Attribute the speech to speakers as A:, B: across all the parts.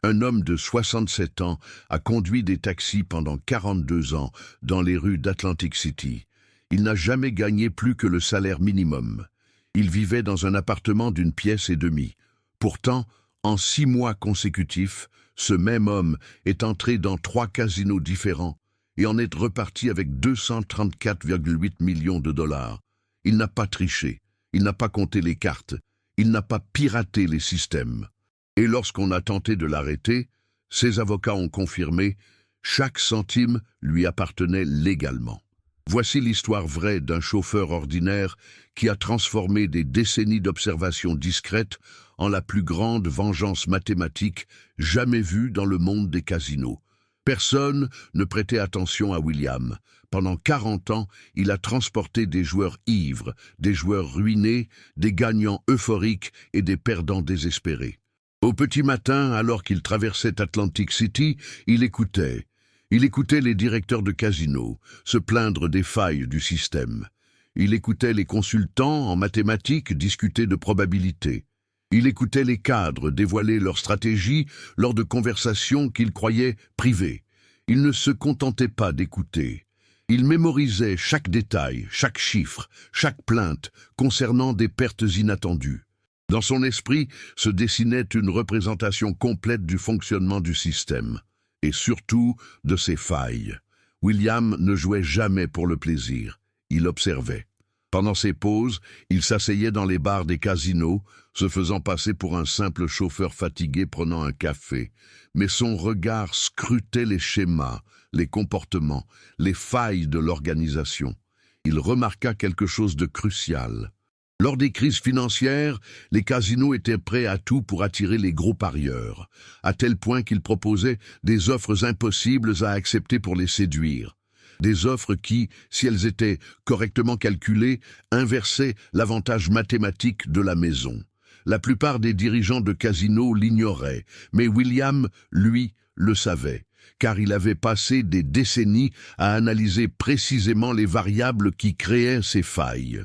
A: Un homme de 67 ans a conduit des taxis pendant 42 ans dans les rues d'Atlantic City. Il n'a jamais gagné plus que le salaire minimum. Il vivait dans un appartement d'une pièce et demie. Pourtant, en 6 mois consécutifs, ce même homme est entré dans 3 casinos différents et en est reparti avec 234,8 millions de dollars. Il n'a pas triché, il n'a pas compté les cartes, il n'a pas piraté les systèmes. Et lorsqu'on a tenté de l'arrêter, ses avocats ont confirmé chaque centime lui appartenait légalement. Voici l'histoire vraie d'un chauffeur ordinaire qui a transformé des décennies d'observation discrète en la plus grande vengeance mathématique jamais vue dans le monde des casinos. Personne ne prêtait attention à William. Pendant 40 ans, il a transporté des joueurs ivres, des joueurs ruinés, des gagnants euphoriques et des perdants désespérés. Au petit matin, alors qu'il traversait Atlantic City, il écoutait les directeurs de casinos se plaindre des failles du système. Il écoutait les consultants en mathématiques discuter de probabilités. Il écoutait les cadres dévoiler leurs stratégies lors de conversations qu'il croyait privées. Il ne se contentait pas d'écouter. Il mémorisait chaque détail, chaque chiffre, chaque plainte concernant des pertes inattendues. Dans son esprit se dessinait une représentation complète du fonctionnement du système, et surtout de ses failles. William ne jouait jamais pour le plaisir, il observait. Pendant ses pauses, il s'asseyait dans les bars des casinos, se faisant passer pour un simple chauffeur fatigué prenant un café. Mais son regard scrutait les schémas, les comportements, les failles de l'organisation. Il remarqua quelque chose de crucial. Lors des crises financières, les casinos étaient prêts à tout pour attirer les gros parieurs, à tel point qu'ils proposaient des offres impossibles à accepter pour les séduire. Des offres qui, si elles étaient correctement calculées, inversaient l'avantage mathématique de la maison. La plupart des dirigeants de casinos l'ignoraient, mais William, lui, le savait, car il avait passé des décennies à analyser précisément les variables qui créaient ces failles.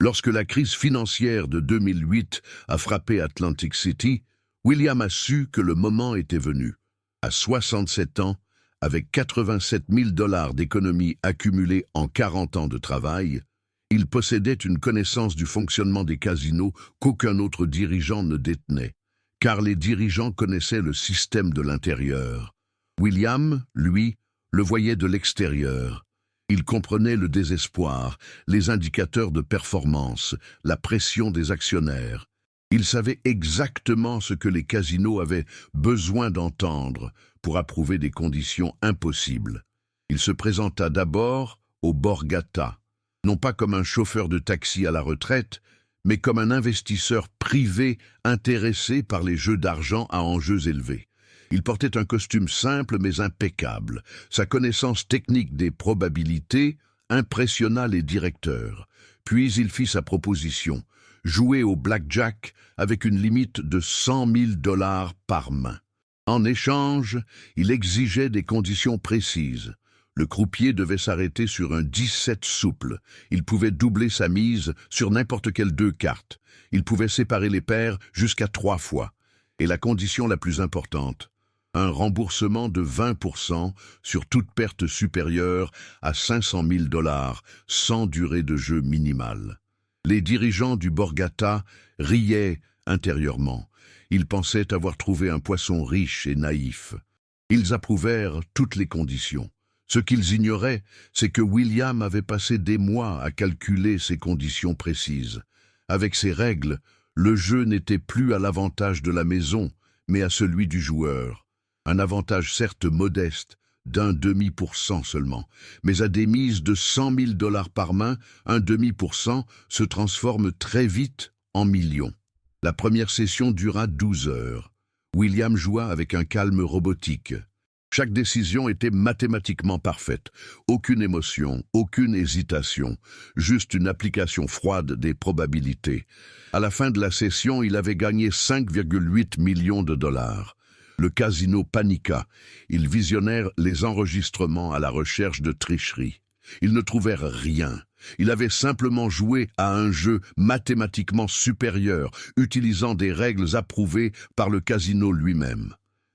A: Lorsque la crise financière de 2008 a frappé Atlantic City, William a su que le moment était venu. À 67 ans, avec 87 000 $ d'économies accumulées en 40 ans de travail, il possédait une connaissance du fonctionnement des casinos qu'aucun autre dirigeant ne détenait, car les dirigeants connaissaient le système de l'intérieur. William, lui, le voyait de l'extérieur. Il comprenait le désespoir, les indicateurs de performance, la pression des actionnaires. Il savait exactement ce que les casinos avaient besoin d'entendre pour approuver des conditions impossibles. Il se présenta d'abord au Borgata, non pas comme un chauffeur de taxi à la retraite, mais comme un investisseur privé intéressé par les jeux d'argent à enjeux élevés. Il portait un costume simple mais impeccable. Sa connaissance technique des probabilités impressionna les directeurs. Puis il fit sa proposition, jouer au blackjack avec une limite de 100 000 $ par main. En échange, il exigeait des conditions précises. Le croupier devait s'arrêter sur un 17 souple. Il pouvait doubler sa mise sur n'importe quelle 2 cartes. Il pouvait séparer les paires jusqu'à 3 fois. Et la condition la plus importante, un remboursement de 20% sur toute perte supérieure à 500 000 $, sans durée de jeu minimale. Les dirigeants du Borgata riaient intérieurement. Ils pensaient avoir trouvé un poisson riche et naïf. Ils approuvèrent toutes les conditions. Ce qu'ils ignoraient, c'est que William avait passé des mois à calculer ces conditions précises. Avec ces règles, le jeu n'était plus à l'avantage de la maison, mais à celui du joueur. Un avantage certes modeste, d'0,5% seulement, mais à des mises de 100 000 $ par main, 0,5% se transforme très vite en millions. La première session dura 12 heures. William joua avec un calme robotique. Chaque décision était mathématiquement parfaite. Aucune émotion, aucune hésitation, juste une application froide des probabilités. À la fin de la session, il avait gagné 5,8 millions de $. Le casino paniqua. Ils visionnèrent les enregistrements à la recherche de tricherie. Ils ne trouvèrent rien. Il avait simplement joué à un jeu mathématiquement supérieur, utilisant des règles approuvées par le casino lui-même.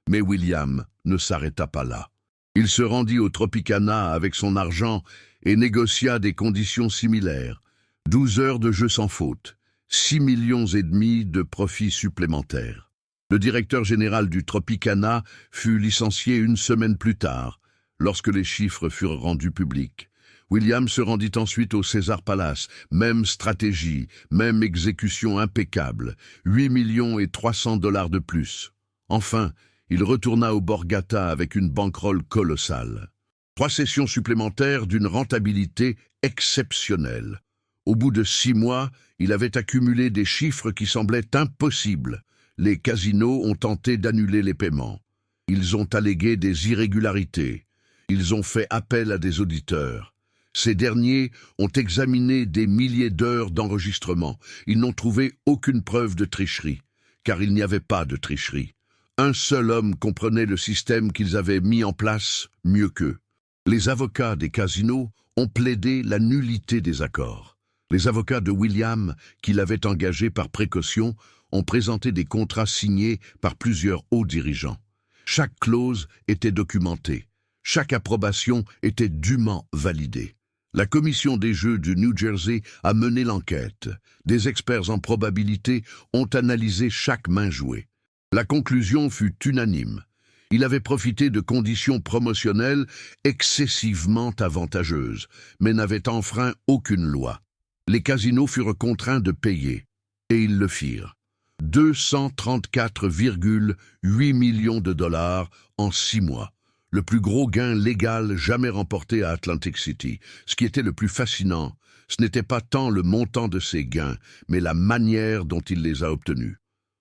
A: Mais William ne s'arrêta pas là. Il se rendit au Tropicana avec son argent et négocia des conditions similaires. 12 heures de jeu sans faute, 6,5 millions de profits supplémentaires. Le directeur général du Tropicana fut licencié une semaine plus tard, lorsque les chiffres furent rendus publics. William se rendit ensuite au César Palace, même stratégie, même exécution impeccable, 8,3 millions de plus. Enfin, il retourna au Borgata avec une banquerolle colossale. 3 sessions supplémentaires d'une rentabilité exceptionnelle. Au bout de 6 mois, il avait accumulé des chiffres qui semblaient impossibles. Les casinos ont tenté d'annuler les paiements. Ils ont allégué des irrégularités. Ils ont fait appel à des auditeurs. Ces derniers ont examiné des milliers d'heures d'enregistrement. Ils n'ont trouvé aucune preuve de tricherie, car il n'y avait pas de tricherie. Un seul homme comprenait le système qu'ils avaient mis en place mieux qu'eux. Les avocats des casinos ont plaidé la nullité des accords. Les avocats de William, qui l'avaient engagé par précaution, ont présenté des contrats signés par plusieurs hauts dirigeants. Chaque clause était documentée. Chaque approbation était dûment validée. La commission des jeux du New Jersey a mené l'enquête. Des experts en probabilité ont analysé chaque main jouée. La conclusion fut unanime. Il avait profité de conditions promotionnelles excessivement avantageuses, mais n'avait enfreint aucune loi. Les casinos furent contraints de payer, et ils le firent. 234,8 millions de dollars en 6 mois. Le plus gros gain légal jamais remporté à Atlantic City. Ce qui était le plus fascinant, ce n'était pas tant le montant de ces gains, mais la manière dont il les a obtenus.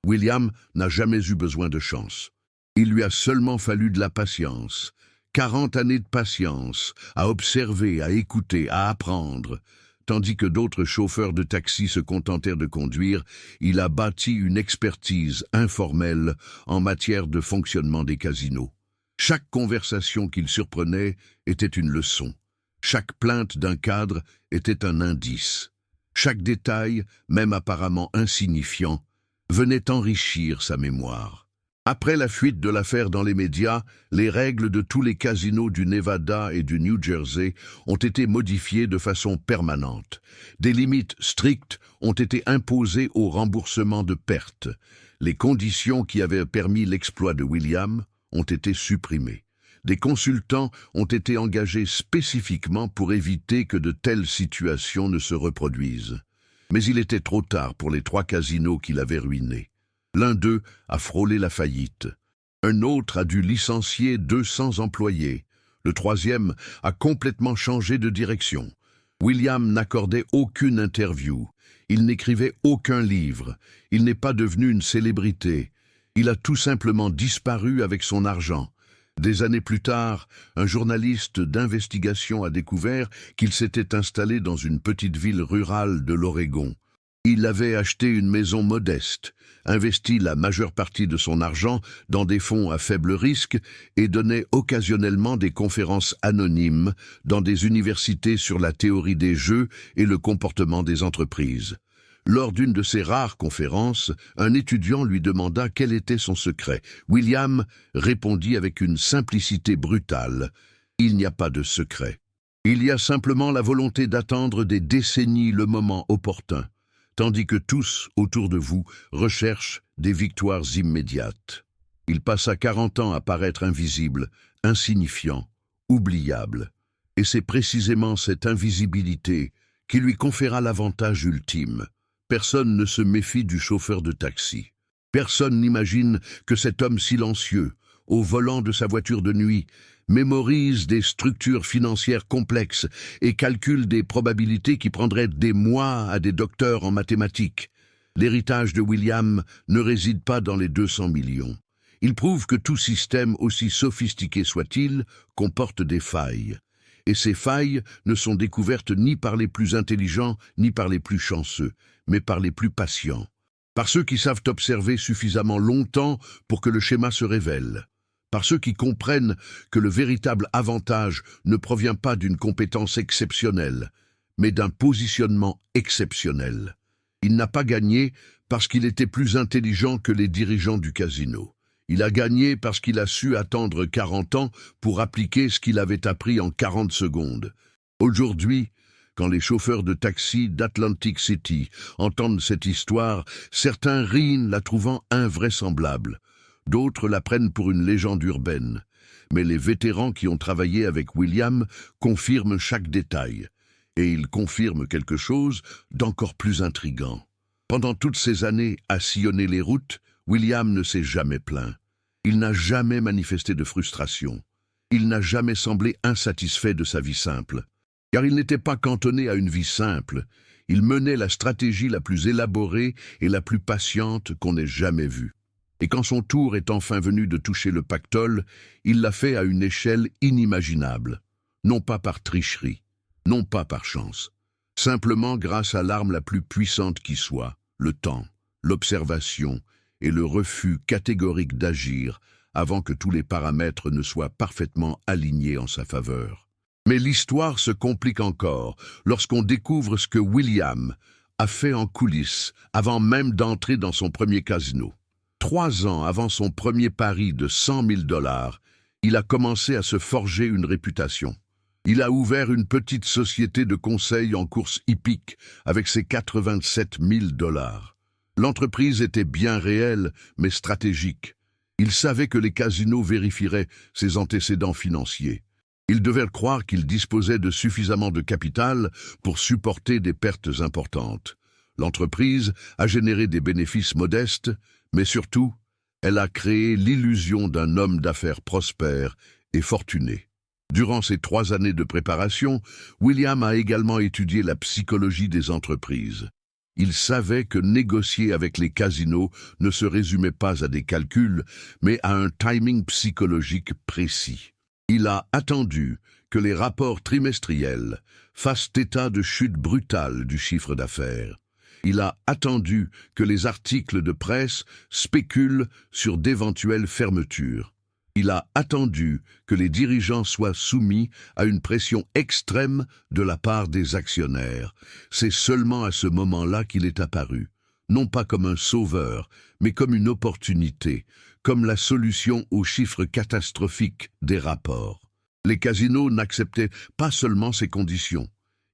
A: William n'a jamais eu besoin de chance. Il lui a seulement fallu de la patience. 40 années de patience, à observer, à écouter, à apprendre. Tandis que d'autres chauffeurs de taxi se contentèrent de conduire, il a bâti une expertise informelle en matière de fonctionnement des casinos. Chaque conversation qu'il surprenait était une leçon. Chaque plainte d'un cadre était un indice. Chaque détail, même apparemment insignifiant, venait enrichir sa mémoire. Après la fuite de l'affaire dans les médias, les règles de tous les casinos du Nevada et du New Jersey ont été modifiées de façon permanente. Des limites strictes ont été imposées au remboursement de pertes. Les conditions qui avaient permis l'exploit de William ont été supprimés. Des consultants ont été engagés spécifiquement pour éviter que de telles situations ne se reproduisent. Mais il était trop tard pour les 3 casinos qu'il avait ruinés. L'un d'eux a frôlé la faillite. Un autre a dû licencier 200 employés. Le troisième a complètement changé de direction. William n'accordait aucune interview. Il n'écrivait aucun livre. Il n'est pas devenu une célébrité. Il a tout simplement disparu avec son argent. Des années plus tard, un journaliste d'investigation a découvert qu'il s'était installé dans une petite ville rurale de l'Oregon. Il avait acheté une maison modeste, investi la majeure partie de son argent dans des fonds à faible risque et donnait occasionnellement des conférences anonymes dans des universités sur la théorie des jeux et le comportement des entreprises. Lors d'une de ces rares conférences, un étudiant lui demanda quel était son secret. William répondit avec une simplicité brutale. « Il n'y a pas de secret. Il y a simplement la volonté d'attendre des décennies le moment opportun, tandis que tous, autour de vous, recherchent des victoires immédiates. » Il passa 40 ans à paraître invisible, insignifiant, oubliable. Et c'est précisément cette invisibilité qui lui conféra l'avantage ultime. Personne ne se méfie du chauffeur de taxi. Personne n'imagine que cet homme silencieux, au volant de sa voiture de nuit, mémorise des structures financières complexes et calcule des probabilités qui prendraient des mois à des docteurs en mathématiques. L'héritage de William ne réside pas dans les 200 millions. Il prouve que tout système, aussi sophistiqué soit-il, comporte des failles. Et ces failles ne sont découvertes ni par les plus intelligents ni par les plus chanceux, mais par les plus patients, par ceux qui savent observer suffisamment longtemps pour que le schéma se révèle, par ceux qui comprennent que le véritable avantage ne provient pas d'une compétence exceptionnelle, mais d'un positionnement exceptionnel. Il n'a pas gagné parce qu'il était plus intelligent que les dirigeants du casino. Il a gagné parce qu'il a su attendre 40 ans pour appliquer ce qu'il avait appris en 40 secondes. Aujourd'hui, quand les chauffeurs de taxi d'Atlantic City entendent cette histoire, certains rient la trouvant invraisemblable. D'autres la prennent pour une légende urbaine. Mais les vétérans qui ont travaillé avec William confirment chaque détail. Et ils confirment quelque chose d'encore plus intrigant. Pendant toutes ces années à sillonner les routes, William ne s'est jamais plaint. Il n'a jamais manifesté de frustration. Il n'a jamais semblé insatisfait de sa vie simple. Car il n'était pas cantonné à une vie simple. Il menait la stratégie la plus élaborée et la plus patiente qu'on ait jamais vue. Et quand son tour est enfin venu de toucher le pactole, il l'a fait à une échelle inimaginable. Non pas par tricherie, non pas par chance. Simplement grâce à l'arme la plus puissante qui soit, le temps, l'observation et le refus catégorique d'agir avant que tous les paramètres ne soient parfaitement alignés en sa faveur. Mais l'histoire se complique encore lorsqu'on découvre ce que William a fait en coulisses avant même d'entrer dans son premier casino. 3 ans avant son premier pari de 100 000 $, il a commencé à se forger une réputation. Il a ouvert une petite société de conseil en course hippique avec ses 87 000 $. L'entreprise était bien réelle, mais stratégique. Il savait que les casinos vérifieraient ses antécédents financiers. Il devait croire qu'il disposait de suffisamment de capital pour supporter des pertes importantes. L'entreprise a généré des bénéfices modestes, mais surtout, elle a créé l'illusion d'un homme d'affaires prospère et fortuné. Durant ces 3 années de préparation, William a également étudié la psychologie des entreprises. Il savait que négocier avec les casinos ne se résumait pas à des calculs, mais à un timing psychologique précis. Il a attendu que les rapports trimestriels fassent état de chute brutale du chiffre d'affaires. Il a attendu que les articles de presse spéculent sur d'éventuelles fermetures. Il a attendu que les dirigeants soient soumis à une pression extrême de la part des actionnaires. C'est seulement à ce moment-là qu'il est apparu, non pas comme un sauveur, mais comme une opportunité, comme la solution aux chiffres catastrophiques des rapports. Les casinos n'acceptaient pas seulement ces conditions,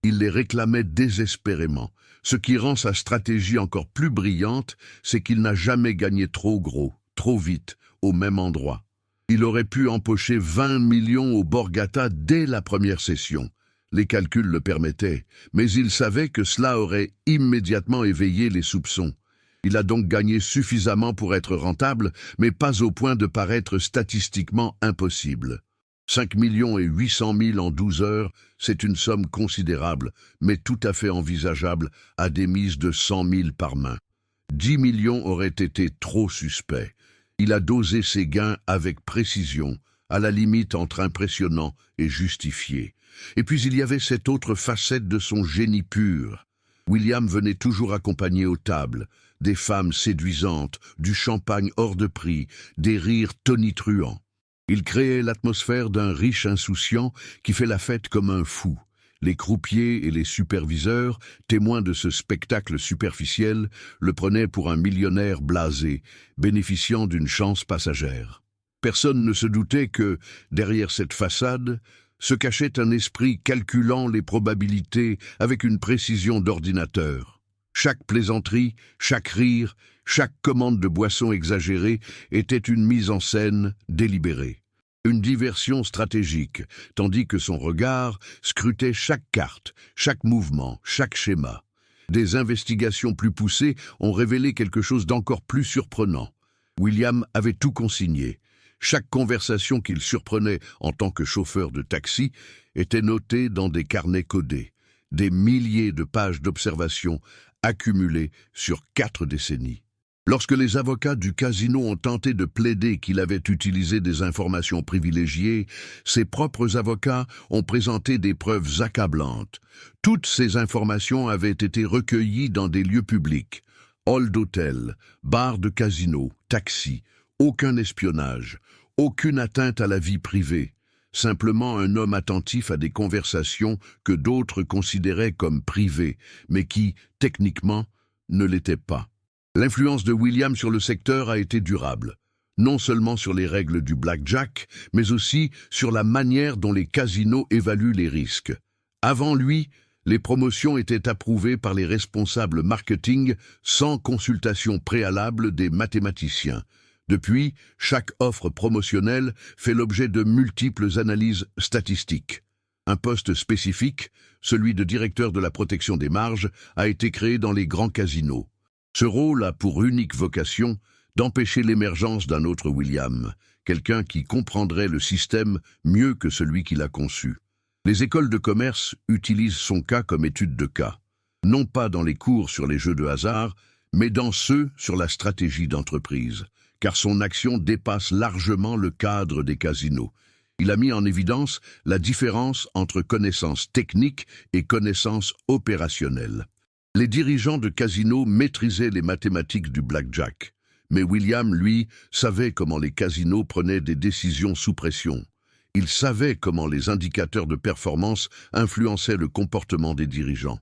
A: ils les réclamaient désespérément. Ce qui rend sa stratégie encore plus brillante, c'est qu'il n'a jamais gagné trop gros, trop vite, au même endroit. Il aurait pu empocher 20 millions au Borgata dès la première session. Les calculs le permettaient, mais il savait que cela aurait immédiatement éveillé les soupçons. Il a donc gagné suffisamment pour être rentable, mais pas au point de paraître statistiquement impossible. 5 800 000 en 12 heures, c'est une somme considérable, mais tout à fait envisageable à des mises de 100 000 par main. 10 millions auraient été trop suspects. Il a dosé ses gains avec précision, à la limite entre impressionnant et justifié. Et puis il y avait cette autre facette de son génie pur. William venait toujours accompagné aux tables, des femmes séduisantes, du champagne hors de prix, des rires tonitruants. Il créait l'atmosphère d'un riche insouciant qui fait la fête comme un fou. Les croupiers et les superviseurs, témoins de ce spectacle superficiel, le prenaient pour un millionnaire blasé, bénéficiant d'une chance passagère. Personne ne se doutait que, derrière cette façade, se cachait un esprit calculant les probabilités avec une précision d'ordinateur. Chaque plaisanterie, chaque rire, chaque commande de boisson exagérée était une mise en scène délibérée. Une diversion stratégique, tandis que son regard scrutait chaque carte, chaque mouvement, chaque schéma. Des investigations plus poussées ont révélé quelque chose d'encore plus surprenant. William avait tout consigné. Chaque conversation qu'il surprenait en tant que chauffeur de taxi était notée dans des carnets codés. Des milliers de pages d'observation accumulées sur 4 décennies. Lorsque les avocats du casino ont tenté de plaider qu'il avait utilisé des informations privilégiées, ses propres avocats ont présenté des preuves accablantes. Toutes ces informations avaient été recueillies dans des lieux publics. Hall d'hôtel, bar de casino, taxi, aucun espionnage, aucune atteinte à la vie privée. Simplement un homme attentif à des conversations que d'autres considéraient comme privées, mais qui, techniquement, ne l'étaient pas. L'influence de William sur le secteur a été durable. non seulement sur les règles du blackjack, mais aussi sur la manière dont les casinos évaluent les risques. Avant lui, les promotions étaient approuvées par les responsables marketing sans consultation préalable des mathématiciens. Depuis, chaque offre promotionnelle fait l'objet de multiples analyses statistiques. Un poste spécifique, celui de directeur de la protection des marges, a été créé dans les grands casinos. Ce rôle a pour unique vocation d'empêcher l'émergence d'un autre William, quelqu'un qui comprendrait le système mieux que celui qui l'a conçu. Les écoles de commerce utilisent son cas comme étude de cas, non pas dans les cours sur les jeux de hasard, mais dans ceux sur la stratégie d'entreprise, car son action dépasse largement le cadre des casinos. Il a mis en évidence la différence entre connaissances techniques et connaissances opérationnelles. Les dirigeants de casinos maîtrisaient les mathématiques du blackjack, mais William, lui, savait comment les casinos prenaient des décisions sous pression. Il savait comment les indicateurs de performance influençaient le comportement des dirigeants.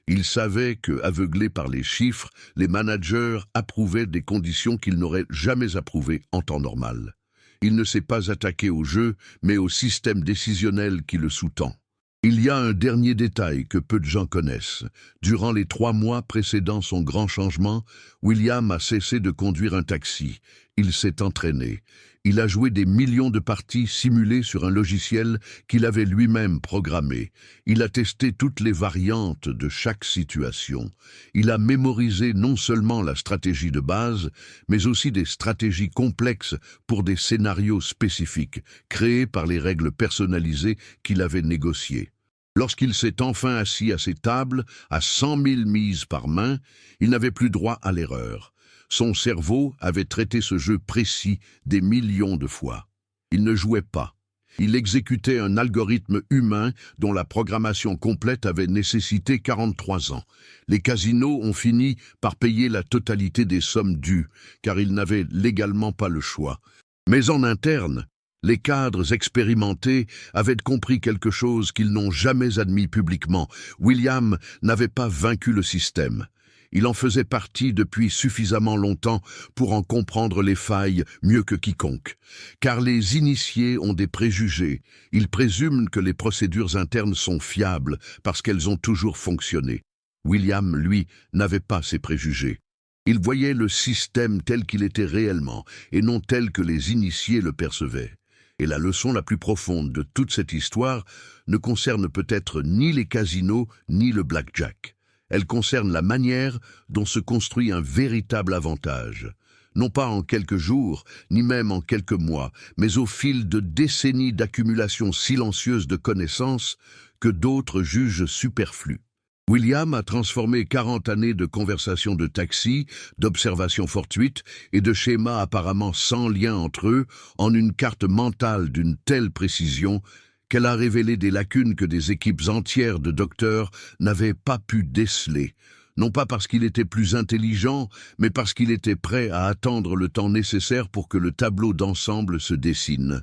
A: Il savait que, aveuglés par les chiffres, les managers approuvaient des conditions qu'ils n'auraient jamais approuvées en temps normal. Il ne s'est pas attaqué au jeu, mais au système décisionnel qui le sous-tend. Il y a un dernier détail que peu de gens connaissent. Durant les 3 mois précédant son grand changement, William a cessé de conduire un taxi. Il s'est entraîné. Il a joué des millions de parties simulées sur un logiciel qu'il avait lui-même programmé. Il a testé toutes les variantes de chaque situation. Il a mémorisé non seulement la stratégie de base, mais aussi des stratégies complexes pour des scénarios spécifiques, créés par les règles personnalisées qu'il avait négociées. Lorsqu'il s'est enfin assis à ses tables, à 100 000 mises par main, il n'avait plus droit à l'erreur. Son cerveau avait traité ce jeu précis des millions de fois. Il ne jouait pas. Il exécutait un algorithme humain dont la programmation complète avait nécessité 43 ans. Les casinos ont fini par payer la totalité des sommes dues, car ils n'avaient légalement pas le choix. Mais en interne, les cadres expérimentés avaient compris quelque chose qu'ils n'ont jamais admis publiquement. William n'avait pas vaincu le système. Il en faisait partie depuis suffisamment longtemps pour en comprendre les failles mieux que quiconque. Car les initiés ont des préjugés. Ils présument que les procédures internes sont fiables parce qu'elles ont toujours fonctionné. William, lui, n'avait pas ces préjugés. Il voyait le système tel qu'il était réellement et non tel que les initiés le percevaient. Et la leçon la plus profonde de toute cette histoire ne concerne peut-être ni les casinos ni le blackjack. Elle concerne la manière dont se construit un véritable avantage. Non pas en quelques jours, ni même en quelques mois, mais au fil de décennies d'accumulation silencieuse de connaissances que d'autres jugent superflues. William a transformé 40 années de conversations de taxi, d'observations fortuites et de schémas apparemment sans lien entre eux en une carte mentale d'une telle précision qu'elle a révélé des lacunes que des équipes entières de docteurs n'avaient pas pu déceler, non pas parce qu'il était plus intelligent, mais parce qu'il était prêt à attendre le temps nécessaire pour que le tableau d'ensemble se dessine.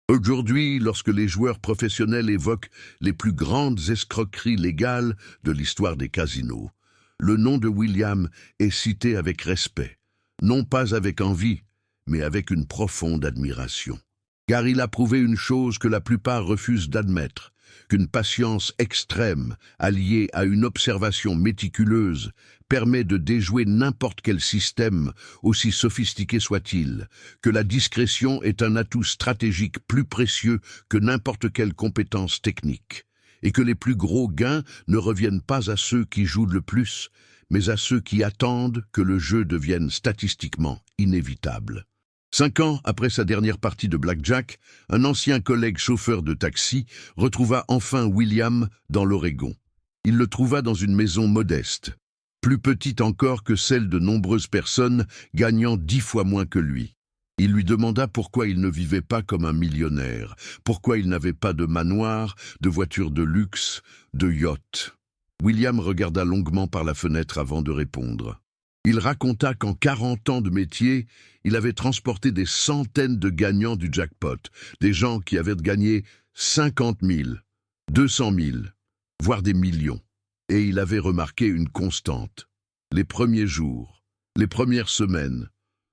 A: Aujourd'hui, lorsque les joueurs professionnels évoquent les plus grandes escroqueries légales de l'histoire des casinos, le nom de William est cité avec respect, non pas avec envie, mais avec une profonde admiration. Car il a prouvé une chose que la plupart refusent d'admettre, qu'une patience extrême, alliée à une observation méticuleuse, permet de déjouer n'importe quel système, aussi sophistiqué soit-il, que la discrétion est un atout stratégique plus précieux que n'importe quelle compétence technique, et que les plus gros gains ne reviennent pas à ceux qui jouent le plus, mais à ceux qui attendent que le jeu devienne statistiquement inévitable. 5 ans après sa dernière partie de blackjack, un ancien collègue chauffeur de taxi retrouva enfin William dans l'Oregon. Il le trouva dans une maison modeste, plus petite encore que celle de nombreuses personnes gagnant 10 fois moins que lui. Il lui demanda pourquoi il ne vivait pas comme un millionnaire, pourquoi il n'avait pas de manoir, de voiture de luxe, de yacht. William regarda longuement par la fenêtre avant de répondre. Il raconta qu'en 40 ans de métier, il avait transporté des centaines de gagnants du jackpot, des gens qui avaient gagné 50 000, 200 000, voire des millions. Et il avait remarqué une constante. Les premiers jours, les premières semaines,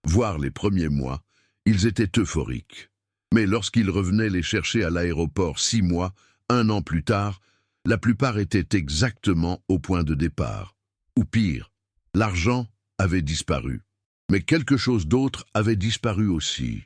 A: voire les premiers mois, Ils étaient euphoriques. Mais lorsqu'ils revenaient les chercher à l'aéroport 6 mois, 1 an plus tard, la plupart étaient exactement au point de départ. Ou pire, l'argent avait disparu. Mais quelque chose d'autre avait disparu aussi.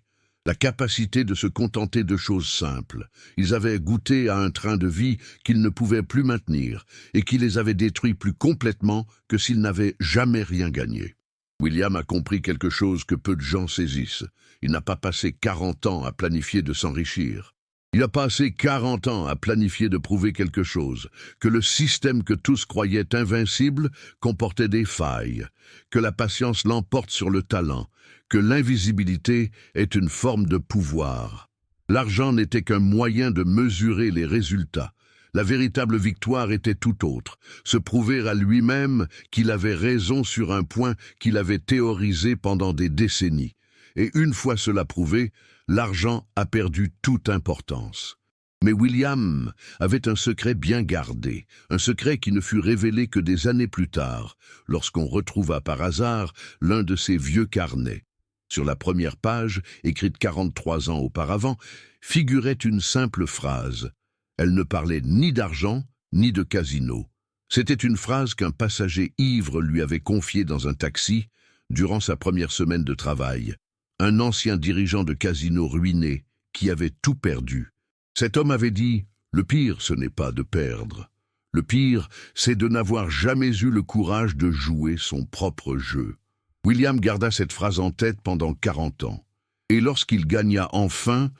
A: La capacité de se contenter de choses simples. Ils avaient goûté à un train de vie qu'ils ne pouvaient plus maintenir et qui les avait détruits plus complètement que s'ils n'avaient jamais rien gagné. William a compris quelque chose que peu de gens saisissent. Il n'a pas passé 40 ans à planifier de s'enrichir. Il a passé 40 ans à planifier de prouver quelque chose, que le système que tous croyaient invincible comportait des failles, que la patience l'emporte sur le talent, que l'invisibilité est une forme de pouvoir. L'argent n'était qu'un moyen de mesurer les résultats. La véritable victoire était tout autre, se prouver à lui-même qu'il avait raison sur un point qu'il avait théorisé pendant des décennies. Et une fois cela prouvé, l'argent a perdu toute importance. Mais William avait un secret bien gardé, un secret qui ne fut révélé que des années plus tard, lorsqu'on retrouva par hasard l'un de ses vieux carnets. Sur la première page, écrite 43 ans auparavant, figurait une simple phrase. Elle ne parlait ni d'argent, ni de casino. C'était une phrase qu'un passager ivre lui avait confiée dans un taxi durant sa première semaine de travail. Un ancien dirigeant de casino ruiné qui avait tout perdu. Cet homme avait dit « Le pire, ce n'est pas de perdre. Le pire, c'est de n'avoir jamais eu le courage de jouer son propre jeu. » William garda cette phrase en tête pendant 40 ans. Et lorsqu'il gagna enfin,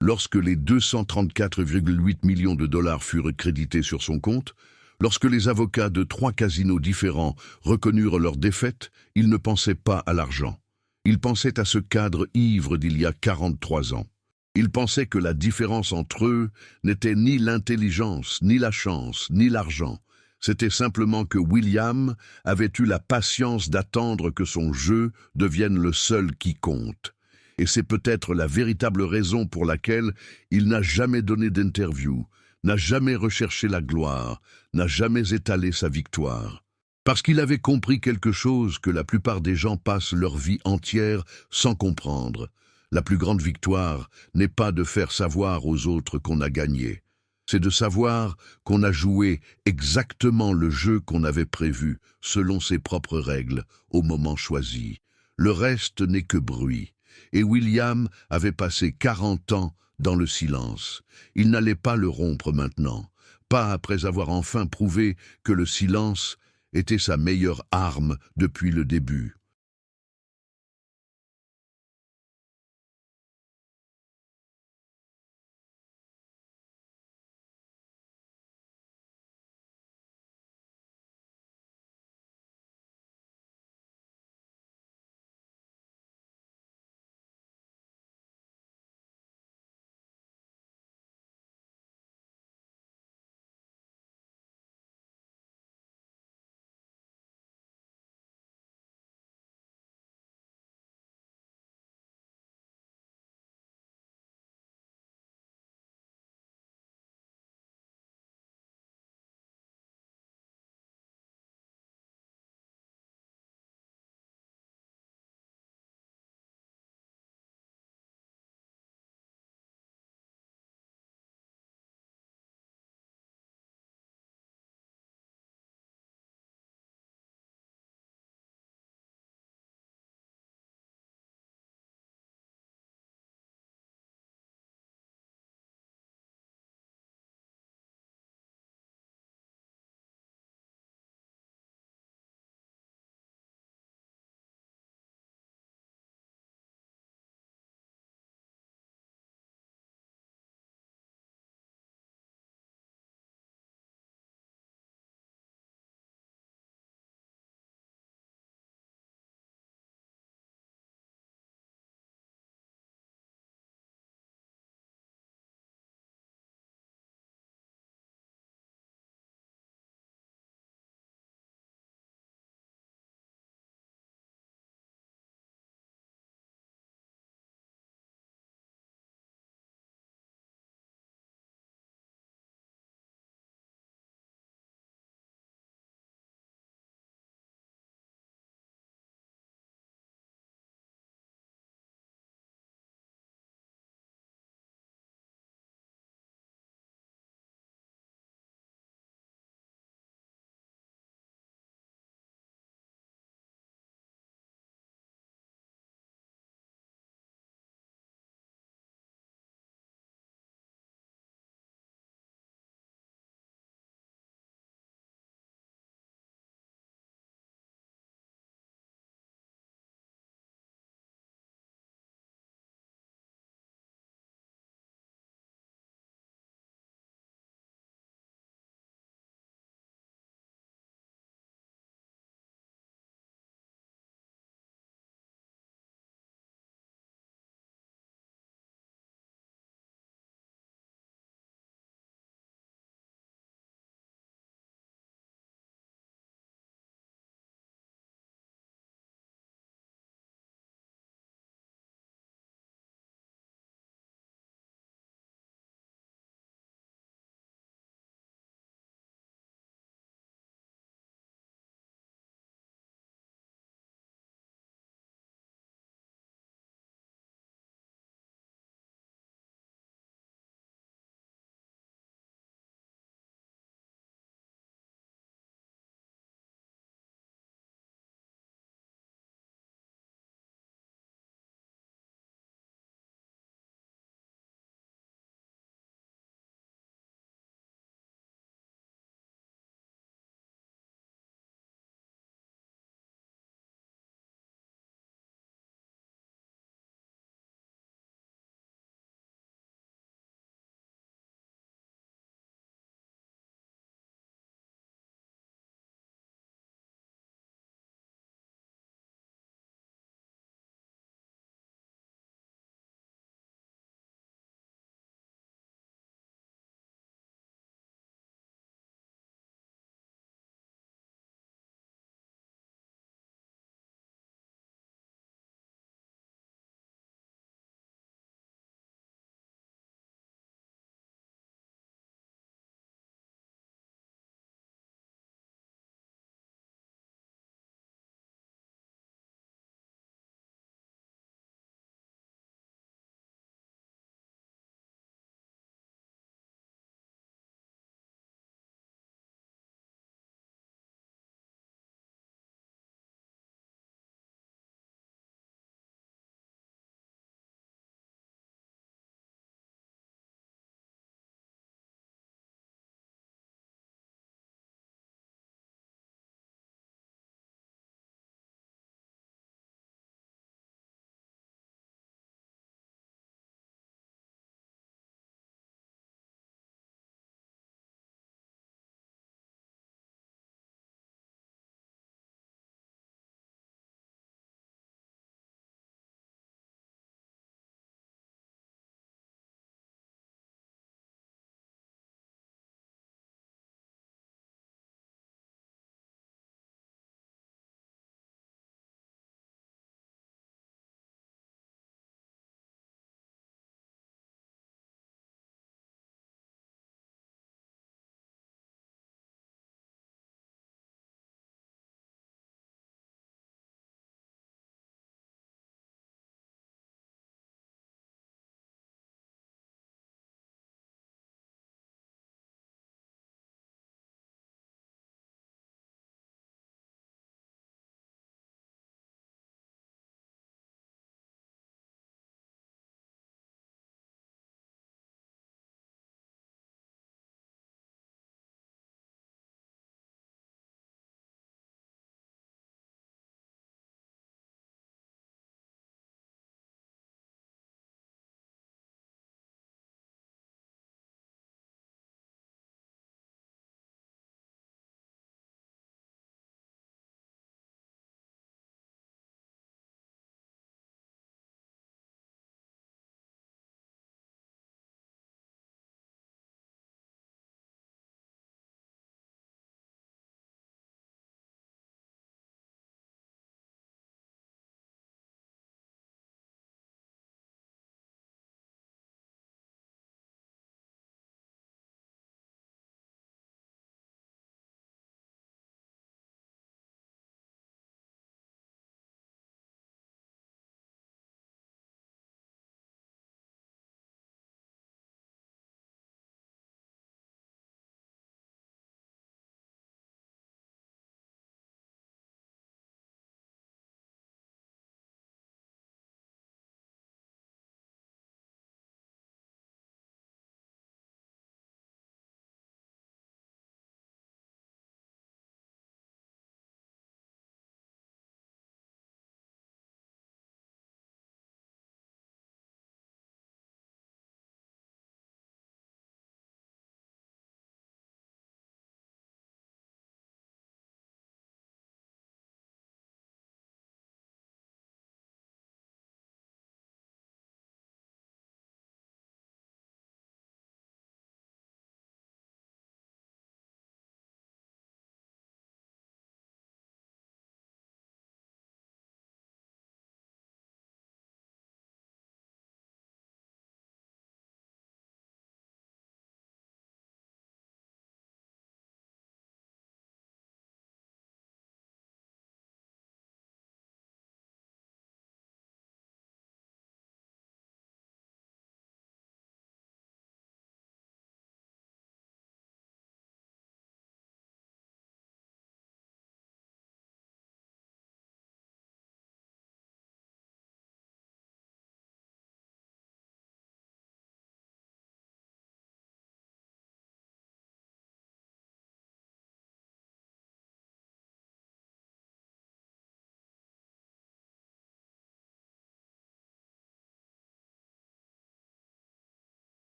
A: lorsque les 234,8 millions de dollars furent crédités sur son compte, lorsque les avocats de 3 casinos différents reconnurent leur défaite, il ne pensait pas à l'argent. Il pensait à ce cadre ivre d'il y a 43 ans. Il pensait que la différence entre eux n'était ni l'intelligence, ni la chance, ni l'argent. C'était simplement que William avait eu la patience d'attendre que son jeu devienne le seul qui compte. Et c'est peut-être la véritable raison pour laquelle il n'a jamais donné d'interview, n'a jamais recherché la gloire, n'a jamais étalé sa victoire. Parce qu'il avait compris quelque chose que la plupart des gens passent leur vie entière sans comprendre. La plus grande victoire n'est pas de faire savoir aux autres qu'on a gagné. C'est de savoir qu'on a joué exactement le jeu qu'on avait prévu, selon ses propres règles, au moment choisi. Le reste n'est que bruit. Et William avait passé 40 ans dans le silence. Il n'allait pas le rompre maintenant, pas après avoir enfin prouvé que le silence était sa meilleure arme depuis le début.